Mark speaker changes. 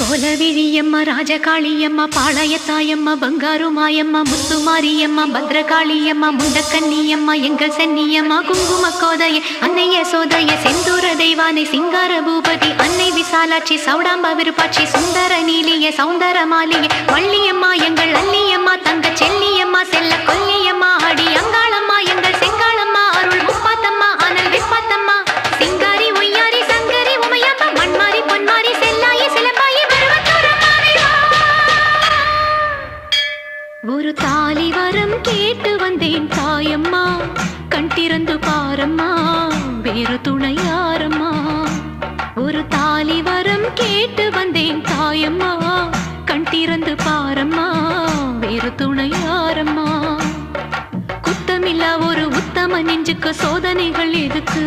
Speaker 1: கோலவிழியம்மா ராஜகாளியம்மா பாளையத்தாயம்மா பங்காரு மாயம்மா முத்துமாரியம்மா பத்ரகாளியம்மா முண்டக்கன்னியம்மா எங்கள் சென்னியம்மா குங்கும கோதைய அன்னைய சோதைய செந்தூர தெய்வானை சிங்கார பூபதி அன்னை விசாலாட்சி சௌடாம்ப விருப்பாட்சி சுந்தர நீலிய சௌந்தர மாலிய வள்ளியம்மா எங்கள் அல்லியம்மா தங்க செல்லியம்மா செல்ல கொல்லியம்மா அடி அங்காளம்மா எங்கள் செங்காளம்மா அருள் முப்பாத்தம்மா அனல் விப்பாத்தம்மா சிங்காரி ஒய்யாரி சங்கரி உமையம்மா மண்மாரி பொன்மாரி செல்லாயி சிலம்பாயி ஒரு தாலி வரம் கேட்டு வந்தேன் தாயம்மா கண் திறந்து பாரம்மா வேறு துணை யாரம்மா ஒரு தாலி வரம் கேட்டு வந்தேன் தாயம்மா கண் திறந்து பாரம்மா வேறு துணை யாரம்மா குத்தமில்லா ஒரு உத்தம நெஞ்சுக்கு சோதனைகள் எதுக்கு